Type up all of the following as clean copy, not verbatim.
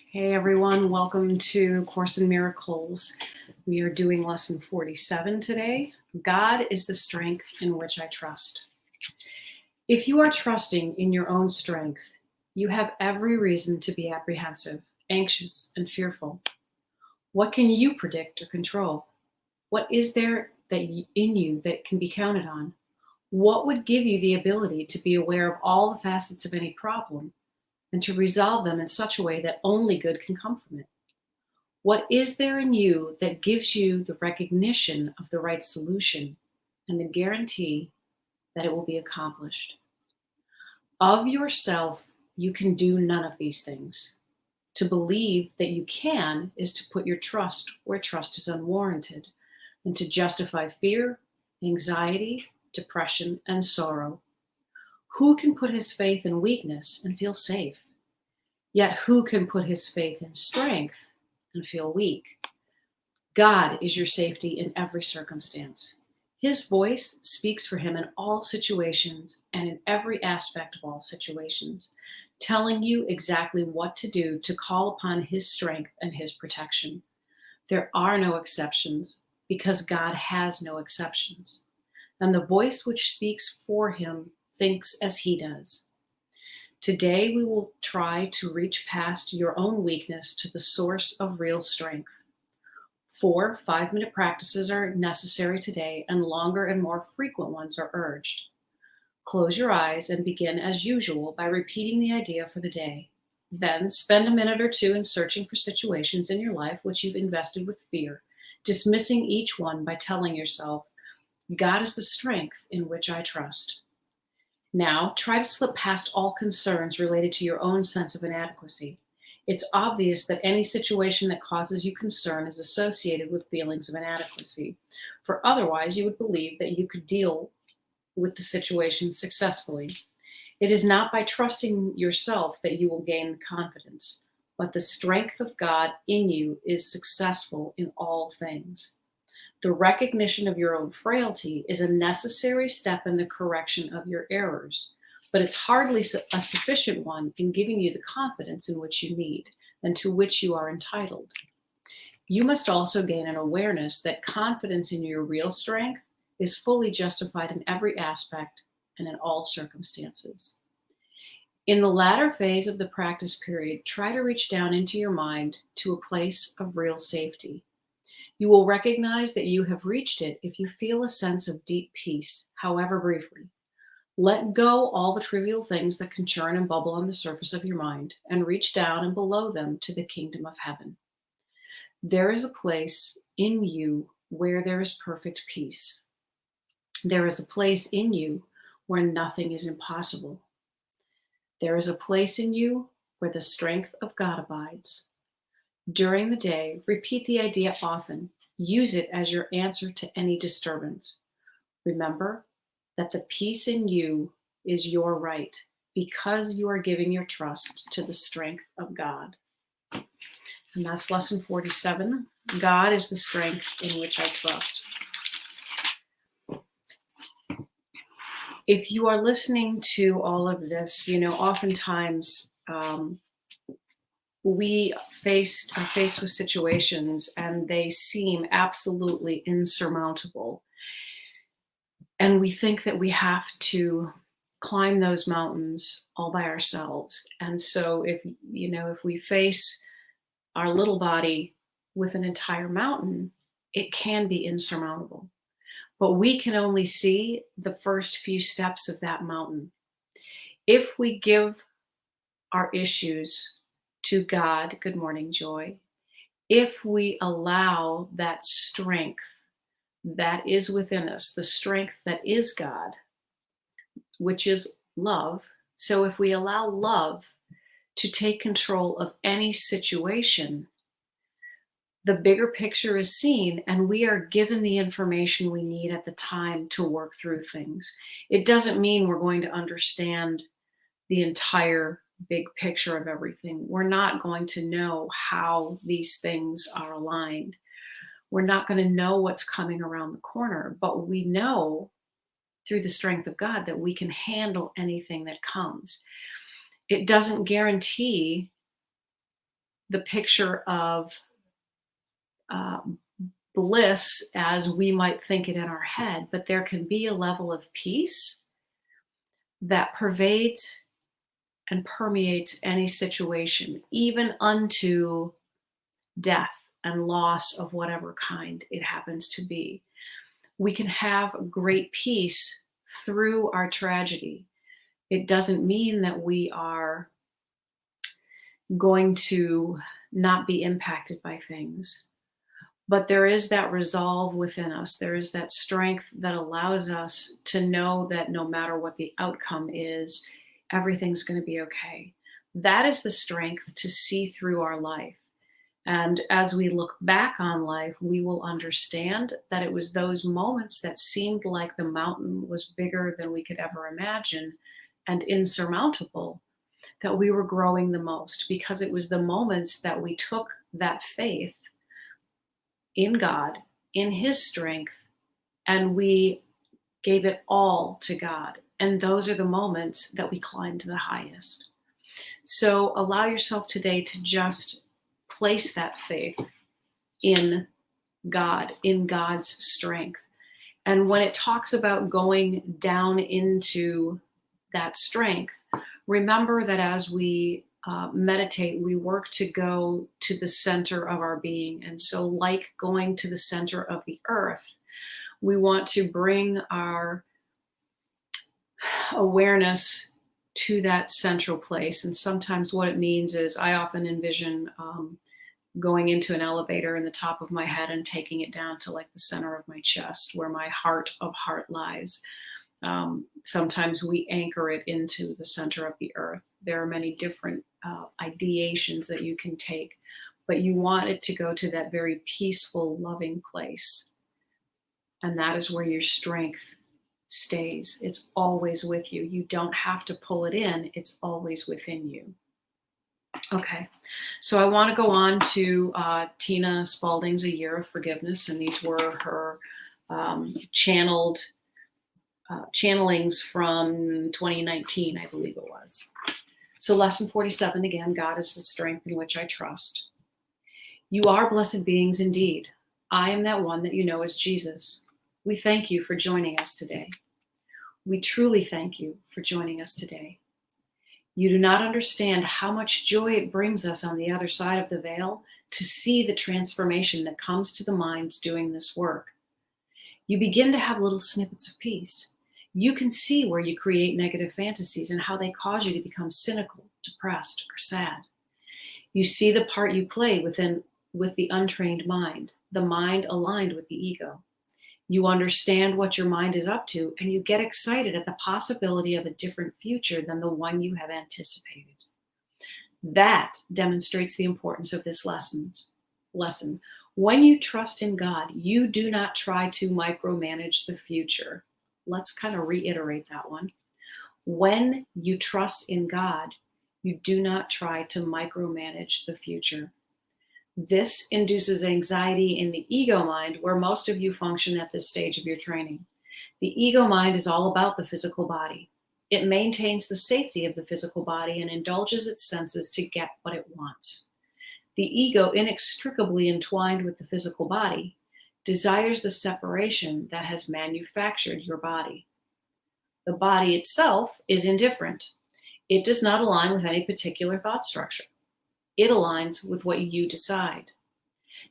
Hey everyone, welcome to Course in Miracles. We are doing lesson 47 today. God is the strength in which I trust. If you are trusting in your own strength, you have every reason to be apprehensive, anxious, and fearful. What can you predict or control? What is there in you that can be counted on? What would give you the ability to be aware of all the facets of any problem and to resolve them in such a way that only good can come from it? What is there in you that gives you the recognition of the right solution and the guarantee that it will be accomplished? Of yourself, you can do none of these things. To believe that you can is to put your trust where trust is unwarranted and to justify fear, anxiety, depression, and sorrow. Who can put his faith in weakness and feel safe? Yet who can put his faith in strength and feel weak? God is your safety in every circumstance. His voice speaks for him in all situations and in every aspect of all situations, telling you exactly what to do to call upon his strength and his protection. There are no exceptions because God has no exceptions. And the voice which speaks for him thinks as he does. Today, we will try to reach past your own weakness to the source of real strength. 4 5-minute practices are necessary today, and longer and more frequent ones are urged. Close your eyes and begin as usual by repeating the idea for the day. Then spend a minute or two in searching for situations in your life which you've invested with fear, dismissing each one by telling yourself, God is the strength in which I trust. Now, try to slip past all concerns related to your own sense of inadequacy. It's obvious that any situation that causes you concern is associated with feelings of inadequacy, for otherwise you would believe that you could deal with the situation successfully. It is not by trusting yourself that you will gain confidence, but the strength of God in you is successful in all things. The recognition of your own frailty is a necessary step in the correction of your errors, but it's hardly a sufficient one in giving you the confidence in which you need and to which you are entitled. You must also gain an awareness that confidence in your real strength is fully justified in every aspect and in all circumstances. In the latter phase of the practice period, try to reach down into your mind to a place of real safety. You will recognize that you have reached it if you feel a sense of deep peace, however briefly. Let go all the trivial things that can churn and bubble on the surface of your mind and reach down and below them to the kingdom of heaven. There is a place in you where there is perfect peace. There is a place in you where nothing is impossible. There is a place in you where the strength of God abides. During the day, repeat the idea often. Use it as your answer to any disturbance. Remember that the peace in you is your right because you are giving your trust to the strength of God. And that's lesson 47. God is the strength in which I trust. If you are listening to all of this, oftentimes we are faced with situations and they seem absolutely insurmountable. And we think that we have to climb those mountains all by ourselves. And so if we face our little body with an entire mountain, it can be insurmountable. But we can only see the first few steps of that mountain. If we give our issues to God, good morning, Joy, if we allow that strength that is within us, the strength that is God, which is love. So if we allow love to take control of any situation, the bigger picture is seen and we are given the information we need at the time to work through things. It doesn't mean we're going to understand the entire big picture of everything. We're not going to know how these things are aligned. We're not going to know what's coming around the corner, but we know through the strength of God that we can handle anything that comes. It doesn't guarantee the picture of uh, bliss as we might think it in our head, but there can be a level of peace that pervades and permeates any situation, even unto death and loss of whatever kind it happens to be. We can have great peace through our tragedy. It doesn't mean that we are going to not be impacted by things. But there is that resolve within us. There is that strength that allows us to know that no matter what the outcome is, everything's going to be okay. That is the strength to see through our life. And as we look back on life, we will understand that it was those moments that seemed like the mountain was bigger than we could ever imagine and insurmountable, that we were growing the most, because it was the moments that we took that faith in God, in His strength, and we gave it all to God. And those are the moments that we climb to the highest. So allow yourself today to just place that faith in God, in God's strength. And when it talks about going down into that strength, remember that as we meditate, we work to go to the center of our being. And so, like going to the center of the earth, we want to bring our awareness to that central place. And sometimes what it means is I often envision going into an elevator in the top of my head and taking it down to like the center of my chest, where my heart of heart lies. Sometimes we anchor it into the center of the earth. There are many different ideations that you can take, but you want it to go to that very peaceful, loving place. And that is where your strength stays. It's always with you. You don't have to pull it in. It's always within you. Okay, so I want to go on to Tina Spalding's A Year of Forgiveness, and these were her channelings from 2019, I believe it was. So lesson 47 again, God is the strength in which I trust. You are blessed beings indeed. I am that one that you know as Jesus. We thank you for joining us today. We truly thank you for joining us today. You do not understand how much joy it brings us on the other side of the veil to see the transformation that comes to the minds doing this work. You begin to have little snippets of peace. You can see where you create negative fantasies and how they cause you to become cynical, depressed, or sad. You see the part you play with the untrained mind, the mind aligned with the ego. You understand what your mind is up to, and you get excited at the possibility of a different future than the one you have anticipated. That demonstrates the importance of this lesson. When you trust in God, you do not try to micromanage the future. Let's kind of reiterate that one. When you trust in God, you do not try to micromanage the future. This induces anxiety in the ego mind, where most of you function at this stage of your training. The ego mind is all about the physical body. It maintains the safety of the physical body and indulges its senses to get what it wants. The ego, inextricably entwined with the physical body, desires the separation that has manufactured your body. The body itself is indifferent. It does not align with any particular thought structure. It aligns with what you decide.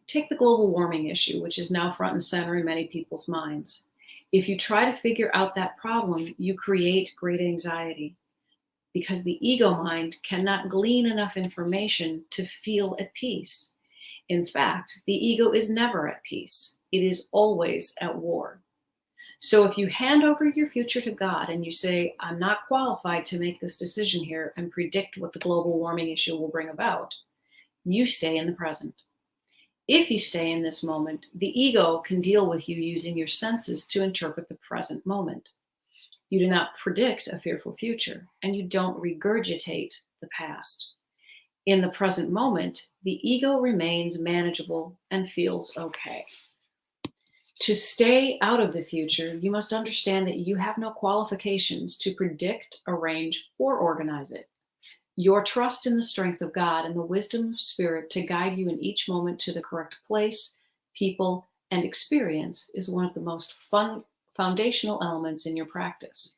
Take the global warming issue, which is now front and center in many people's minds. If you try to figure out that problem, you create great anxiety, because the ego mind cannot glean enough information to feel at peace. In fact, the ego is never at peace. It is always at war. So if you hand over your future to God and you say, I'm not qualified to make this decision here and predict what the global warming issue will bring about, you stay in the present. If you stay in this moment, the ego can deal with you using your senses to interpret the present moment. You do not predict a fearful future, and you don't regurgitate the past. In the present moment, the ego remains manageable and feels okay. To stay out of the future, you must understand that you have no qualifications to predict, arrange, or organize it. Your trust in the strength of God and the wisdom of Spirit to guide you in each moment to the correct place, people, and experience is one of the most foundational elements in your practice.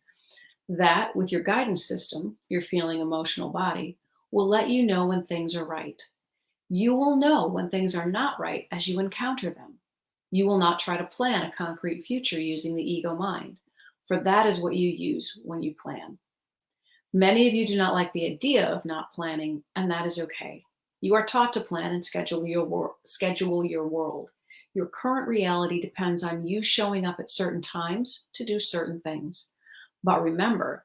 That, with your guidance system, your feeling emotional body, will let you know when things are right. You will know when things are not right as you encounter them. You will not try to plan a concrete future using the ego mind, for that is what you use when you plan. Many of you do not like the idea of not planning, and that is okay. You are taught to plan and schedule your world. Your current reality depends on you showing up at certain times to do certain things. But remember,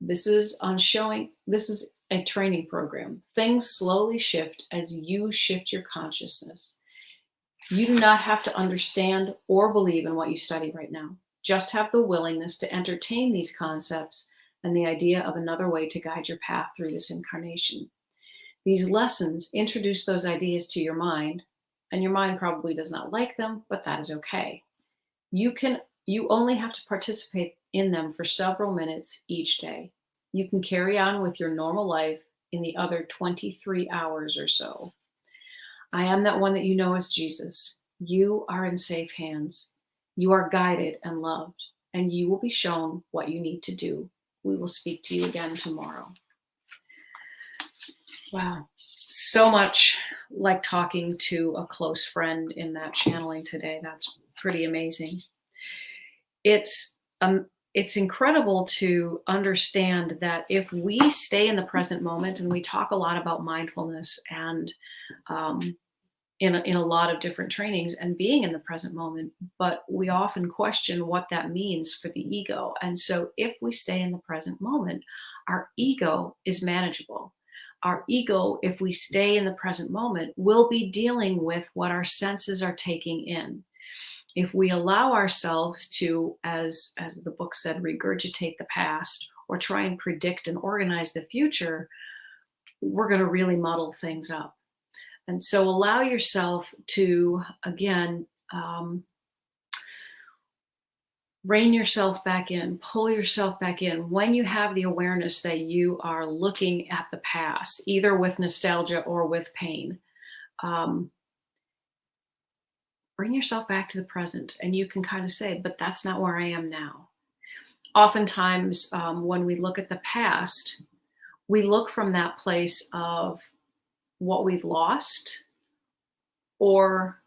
this is a training program. Things slowly shift as you shift your consciousness. You do not have to understand or believe in what you study right now. Just have the willingness to entertain these concepts and the idea of another way to guide your path through this incarnation. These lessons introduce those ideas to your mind, and your mind probably does not like them, but that is okay. You only have to participate in them for several minutes each day. You can carry on with your normal life in the other 23 hours or so. I am that one that you know as Jesus. You are in safe hands. You are guided and loved, and you will be shown what you need to do. We will speak to you again tomorrow. Wow. So much like talking to a close friend in that channeling today. That's pretty amazing. It's incredible to understand that if we stay in the present moment, and we talk a lot about mindfulness and in a lot of different trainings and being in the present moment, but we often question what that means for the ego. And so if we stay in the present moment, our ego is manageable. Our ego, if we stay in the present moment, will be dealing with what our senses are taking in. If we allow ourselves to, as the book said, regurgitate the past or try and predict and organize the future, we're going to really muddle things up. And so allow yourself to, again, rein yourself back in, pull yourself back in when you have the awareness that you are looking at the past, either with nostalgia or with pain. Bring yourself back to the present, and you can kind of say, but that's not where I am now. Oftentimes, when we look at the past, we look from that place of what we've lost or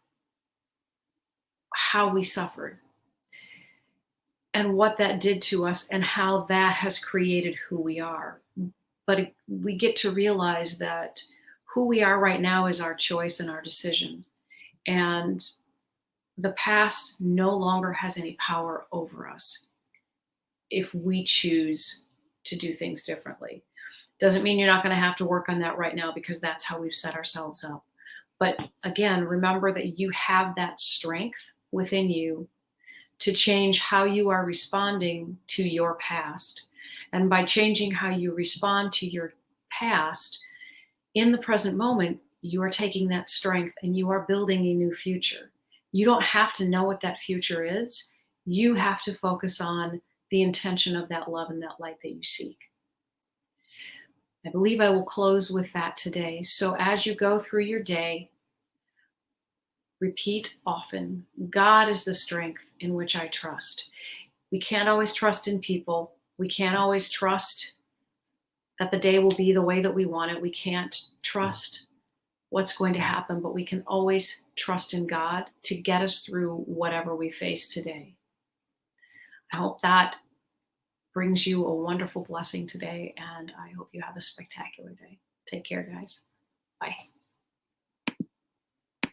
how we suffered and what that did to us and how that has created who we are. But we get to realize that who we are right now is our choice and our decision. And the past no longer has any power over us if we choose to do things differently. Doesn't mean you're not going to have to work on that right now, because that's how we've set ourselves up. But again, remember that you have that strength within you to change how you are responding to your past. And by changing how you respond to your past in the present moment, you are taking that strength and you are building a new future. You don't have to know what that future is. You have to focus on the intention of that love and that light that you seek. I believe I will close with that today. So as you go through your day, repeat often, God is the strength in which I trust. We can't always trust in people. We can't always trust that the day will be the way that we want it. We can't trust what's going to happen, but we can always trust in God to get us through whatever we face today. I hope that brings you a wonderful blessing today, and I hope you have a spectacular day. Take care, guys. Bye.